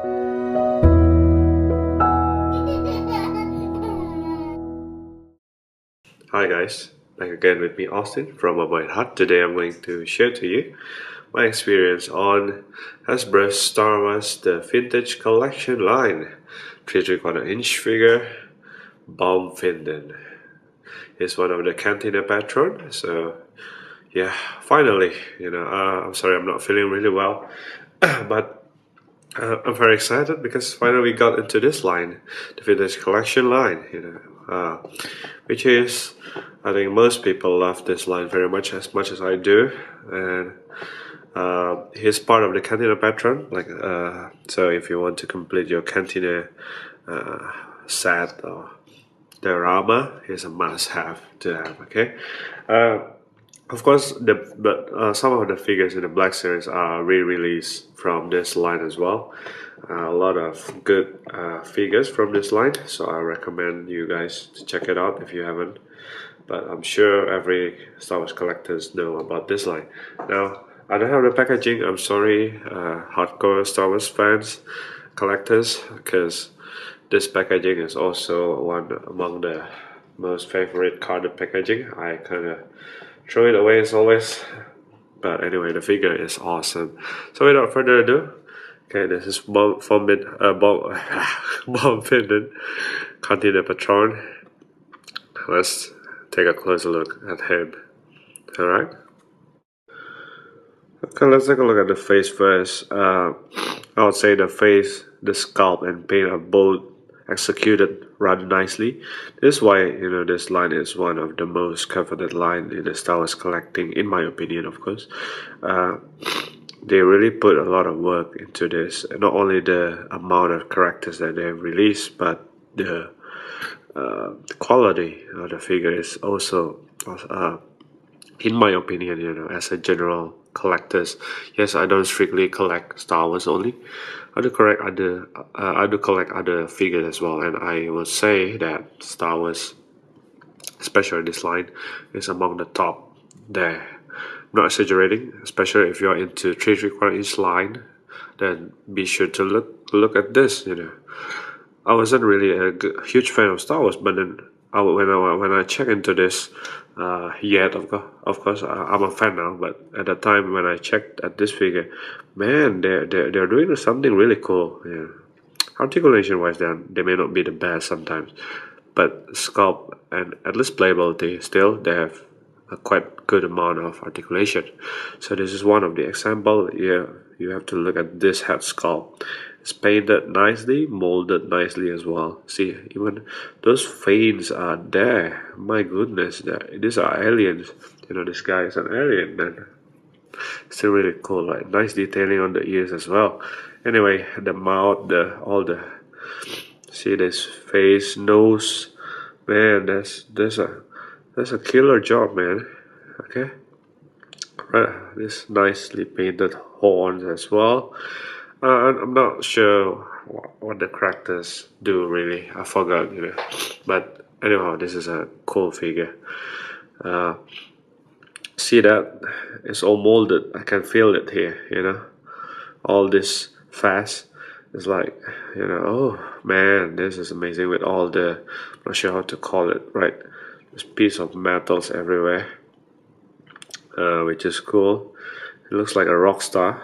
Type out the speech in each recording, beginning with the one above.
Hi guys, back again with me Austin from Mobile Hut. Today I'm going to share to you my experience on Hasbro's Star Wars The Vintage Collection line 3/4-inch figure Bom Vimdin. He's one of the Cantina Patron, so yeah, finally, I'm sorry I'm not feeling really well, but I'm very excited because finally we got into this line, the Vintage Collection line, which is, I think most people love this line very much as I do, and he's part of the Cantina Patron. So if you want to complete your Cantina set or diorama, he's a must-have to have. Okay. Of course, some of the figures in the Black Series are re-released from this line as well. A lot of good figures from this line, so I recommend you guys to check it out if you haven't. But I'm sure every Star Wars collectors know about this line. Now, I don't have the packaging. I'm sorry, hardcore Star Wars fans, collectors, because this packaging is also one among the most favorite carded packaging. I kind of throw it away as always, but anyway, the figure is awesome. So without further ado, okay, this is Bom Vimdin, Cantina Patron. Let's take a closer look at him. Alright. Okay, let's take a look at the face first. I would say the face, the sculpt and paint are both executed rather nicely. This is why this line is one of the most coveted line in the Star Wars collecting, in my opinion, of course. They really put a lot of work into this. Not only the amount of characters that they've released, but the quality of the figure is also, in my opinion, as a general collectors. Yes, I don't strictly collect Star Wars only. I do collect other figures as well, and I will say that Star Wars, especially this line, is among the top there. I'm not exaggerating, especially if you're into 3/4-inch line, then be sure to look at this. I wasn't really a huge fan of Star Wars, but then when I check into this, yet of course I'm a fan now. But at the time when I checked at this figure, man, they're doing something really cool. Yeah, articulation wise, they may not be the best sometimes, but sculpt and at least playability, still they have a quite good amount of articulation. So this is one of the example. Yeah, you have to look at this head sculpt. It's painted nicely, molded nicely as well. See, even those veins are there. My goodness, these are aliens. This guy is an alien, man. Still really cool, right? Nice detailing on the ears as well. Anyway, the mouth, see this face, nose, man. That's a killer job, man. Okay, right. This nicely painted horns as well. I'm not sure what the characters do really. I forgot, But anyhow, this is a cool figure. See that it's all molded. I can feel it here. All this fast. It's like, oh man, this is amazing with all the, I'm not sure how to call it, right? This piece of metals everywhere, which is cool. It looks like a rock star.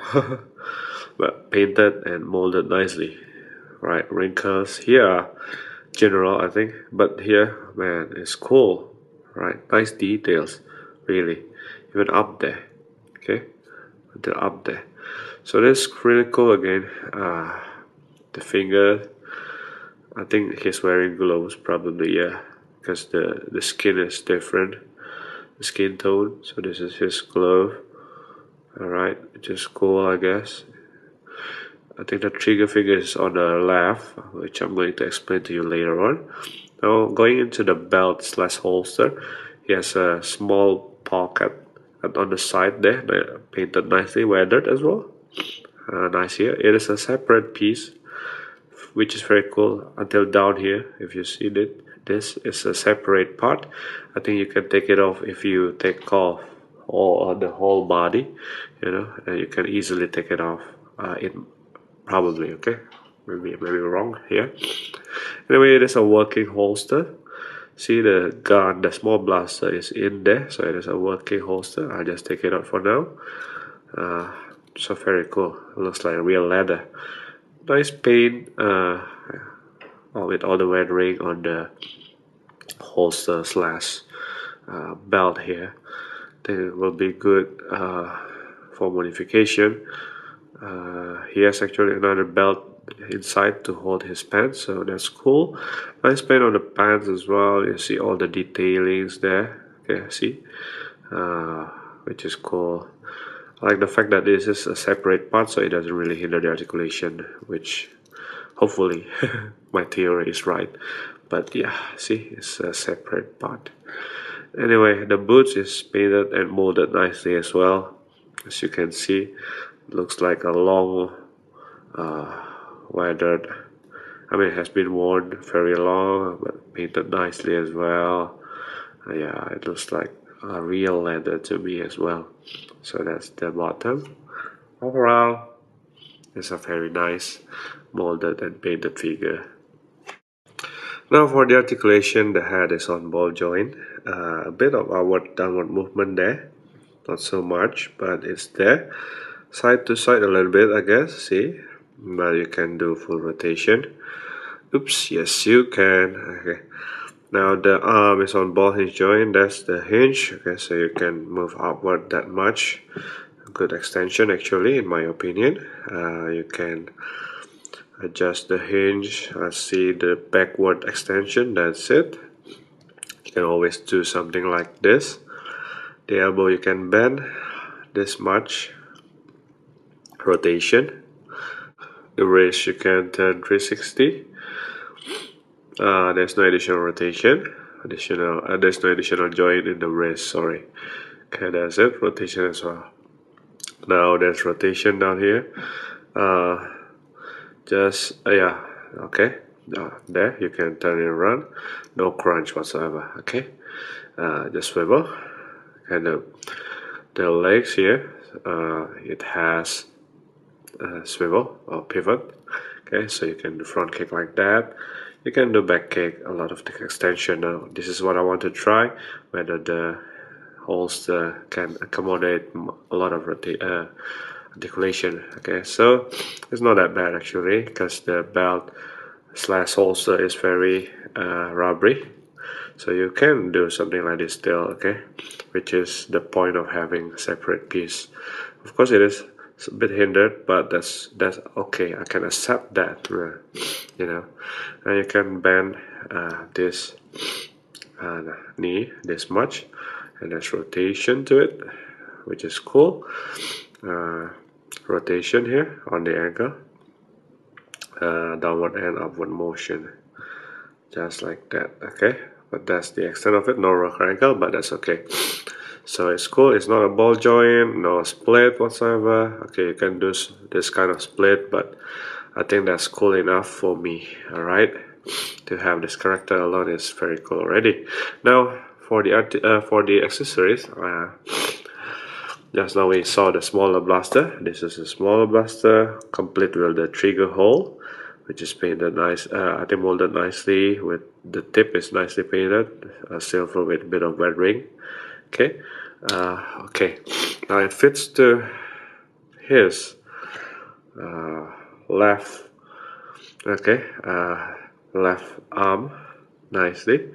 But painted and molded nicely, right? Wrinkles here are general, I think, but here, man, it's cool, right? Nice details, really, even up there. Okay, until up there. So that's really cool again. The finger, I think he's wearing gloves, probably, yeah, because the skin is different, the skin tone. So this is his glove. All right, just cool, I guess. I think the trigger finger is on the left, which I'm going to explain to you later on. Now, going into the belt slash holster, he has a small pocket on the side there, painted nicely, weathered as well. Nice here. It is a separate piece, which is very cool. Until down here, if you see it, this is a separate part. I think you can take it off if you take off the whole body, and you can easily take it off. Probably, okay. maybe wrong here. Anyway, it is a working holster. See the gun, the small blaster is in there, so it is a working holster. I'll just take it out for now. So very cool. It looks like real leather. Nice paint, with all the weathering on the holster slash belt here. I think it will be good for modification. He has actually another belt inside to hold his pants, so that's cool. Nice paint on the pants as well. You see all the detailings there. Okay, see, which is cool. I like the fact that this is a separate part, so it doesn't really hinder the articulation, which hopefully my theory is right. But yeah, see, it's a separate part. Anyway, the boots is painted and molded nicely as well. As you can see, it looks like a long weathered, it has been worn very long, but painted nicely as well. Yeah, it looks like a real leather to me as well. So that's the bottom. Overall, it's a very nice molded and painted figure. Now for the articulation, the head is on ball joint. A bit of upward downward movement there, not so much, but it's there. Side to side a little bit, I guess, see? But you can do full rotation. Oops, yes you can. Okay. Now the arm is on ball hinge joint, that's the hinge. Okay, so you can move upward that much. Good extension actually, in my opinion. You can adjust the hinge. See the backward extension, that's it. You can always do something like this. The elbow you can bend this much. Rotation. The wrist you can turn 360. There's no additional rotation. There's no additional joint in the wrist, sorry. Okay, that's it. Rotation as well. Now there's rotation down here. Yeah, okay. There you can turn it around. No crunch whatsoever. Okay. Just swivel. And the legs here, it has swivel or pivot. Okay, so you can do front kick like that. You can do back kick, a lot of the extension. Now this is what I want to try, whether the holster can accommodate a lot of articulation. Okay, so it's not that bad actually, because the belt slash holster is very rubbery, so you can do something like this still. Okay, which is the point of having a separate piece. Of course it is a bit hindered, but that's okay. I can accept that, you know. And you can bend this knee this much, and there's rotation to it, which is cool. Rotation here on the ankle, downward and upward motion, just like that. Okay, but that's the extent of it. No rocker ankle, but that's okay. So it's cool. It's not a ball joint, no split whatsoever. Okay, you can do this kind of split, but I think that's cool enough for me. Alright, to have this character alone is very cool already. Now for the accessories, just now we saw the smaller blaster. This is a smaller blaster, complete with the trigger hole, which is painted nice. I think molded nicely. With the tip is nicely painted, silver with a bit of red ring. Okay, okay. Now it fits to his left. Okay, left arm nicely.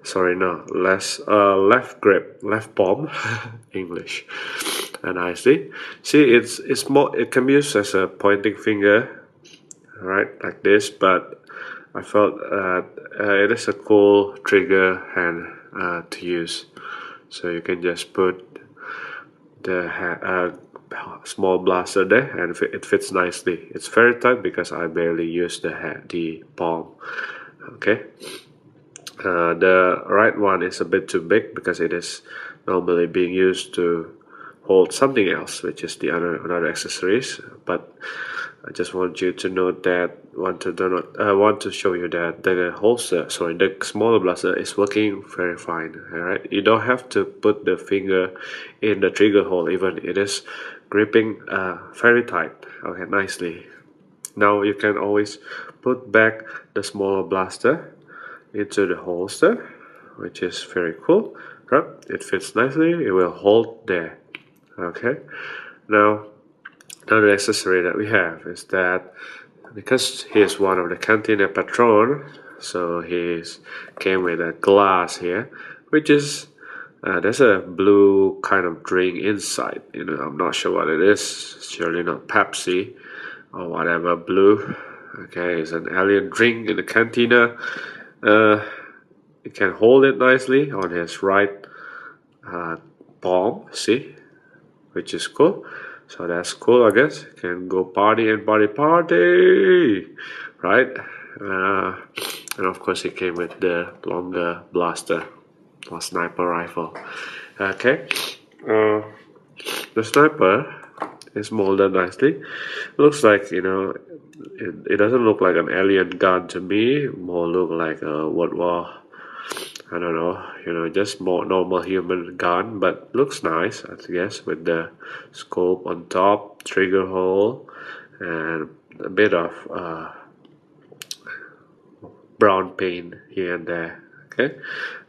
Sorry, no, left grip, left palm, English, nicely. See, it's more. It can be used as a pointing finger, right, like this. But I felt it is a cool trigger hand to use. So you can just put the small blaster there, and it fits nicely. It's very tight because I barely use the palm. Okay. The right one is a bit too big because it is normally being used to hold something else, which is the another accessories. But I just want you to note that want to show you that the holster, sorry, the smaller blaster is working very fine. Alright, you don't have to put the finger in the trigger hole, even it is gripping very tight. Okay, nicely. Now you can always put back the smaller blaster into the holster, which is very cool. Right? It fits nicely, it will hold there. Okay, now another accessory that we have is that because he is one of the Cantina Patron, so he came with a glass here, which is there's a blue kind of drink inside. I'm not sure what it is. Surely not Pepsi or whatever blue. Okay, it's an alien drink in the Cantina. He can hold it nicely on his right palm. See, which is cool. So that's cool, I guess. Can go party and party, right? And of course, it came with the longer blaster or sniper rifle. Okay, the sniper is molded nicely. Looks like it doesn't look like an alien gun to me. More look like a World War. I don't know, just more normal human gun, but looks nice, I guess, with the scope on top, trigger hole, and a bit of brown paint here and there. Okay,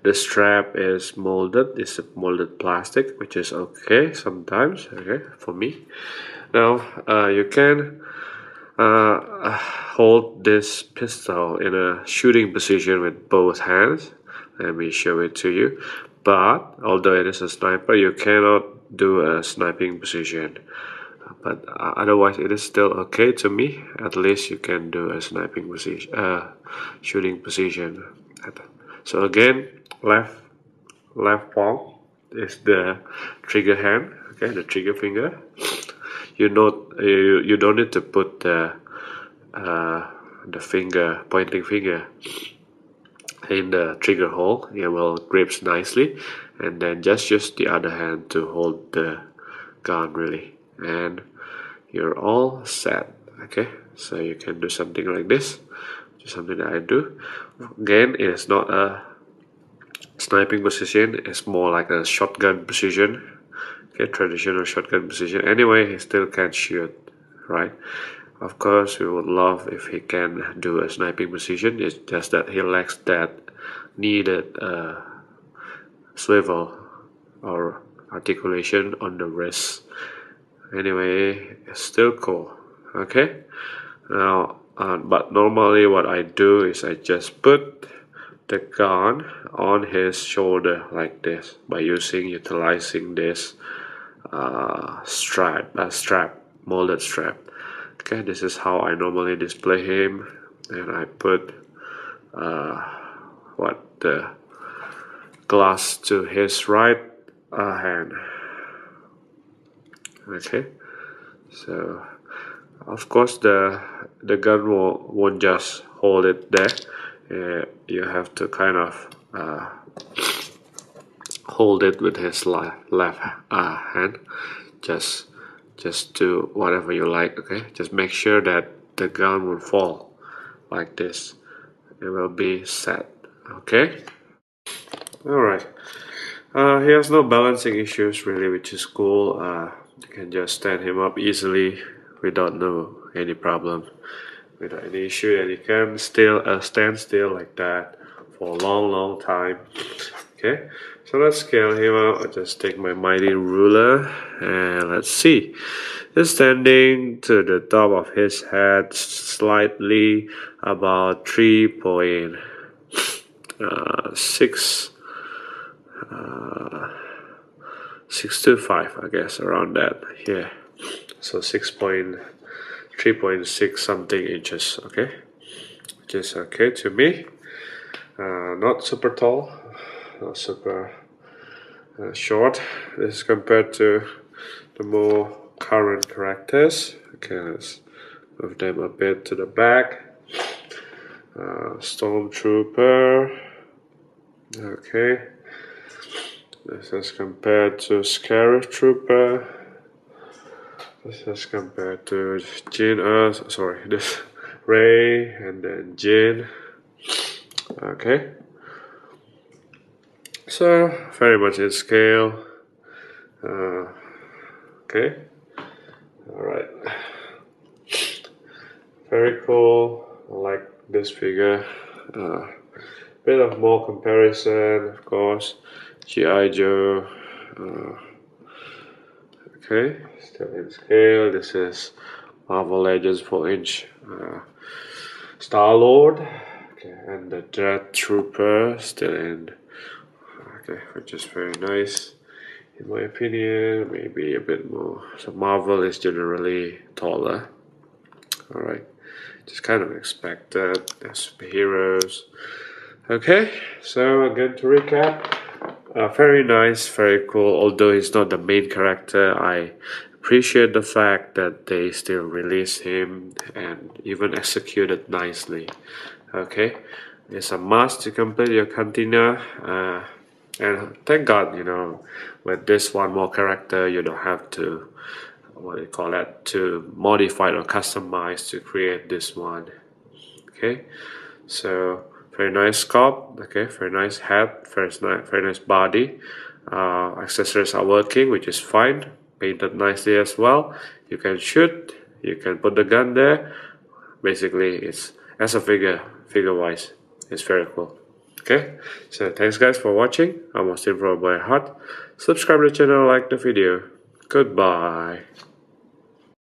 the strap is molded. It's a molded plastic, which is okay sometimes. Okay, for me. Now you can hold this pistol in a shooting position with both hands. Let me show it to you. But although it is a sniper, you cannot do a sniping position. But otherwise, it is still okay to me. At least you can do a sniping position, shooting position. So again, left palm is the trigger hand. Okay, the trigger finger. You don't need to put the pointing finger in the trigger hole. It will grips nicely, and then just use the other hand to hold the gun really, and you're all set. Okay, so you can do something like this, which is something that I do. Again, it is not a sniping position, it's more like a shotgun position. Okay, traditional shotgun position. Anyway, he still can shoot, right? Of course, we would love if he can do a sniping position. It's just that he lacks that needed swivel or articulation on the wrist. Anyway, it's still cool. Okay. Now, but normally what I do is I just put the gun on his shoulder like this by utilizing this molded strap. Okay, this is how I normally display him, and I put the glass to his right hand. Okay, so of course the gun won't just hold it there. You have to kind of hold it with his left hand. Just do whatever you like. Okay, just make sure that the gun will fall like this. It will be set. Okay. All right. He has no balancing issues really, which is cool. You can just stand him up easily without any problem, without any issue, and he can stand still like that for a long time. Okay, so let's scale him out. I'll just take my mighty ruler and let's see. He's standing to the top of his head, slightly about 3.625, I guess, around that. Yeah, so 3.6 something inches. Okay, which is okay to me. Not super tall, not super short. This is compared to the more current characters. Okay, let's move them a bit to the back. Stormtrooper. Okay, this is compared to Scarif Trooper. This is compared to Jin. This Ray and then Jin. Okay, so very much in scale. Okay, all right, very cool. I like this figure. Bit of more comparison, of course. G.I. Joe. Okay, still in scale. This is Marvel Legends 4-inch Star-Lord. Okay, and the Dread Trooper still in. Okay, which is very nice. In my opinion, maybe a bit more. So Marvel is generally taller. Alright, just kind of expected as superheroes. Okay, so again to recap, very nice, very cool. Although he's not the main character, I appreciate the fact that they still release him and even executed nicely. Okay, it's a must to complete your Cantina. And thank God, you know, with this one more character, you don't have to, what do you call that, to modify or customize to create this one. Okay, so very nice sculpt. Okay, very nice head, very nice body. Accessories are working, which is fine. Painted nicely as well. You can shoot. You can put the gun there. Basically, it's as a figure wise, it's very cool. Okay, so thanks guys for watching. I'm Austin from by heart. Subscribe to the channel, like the video. Goodbye.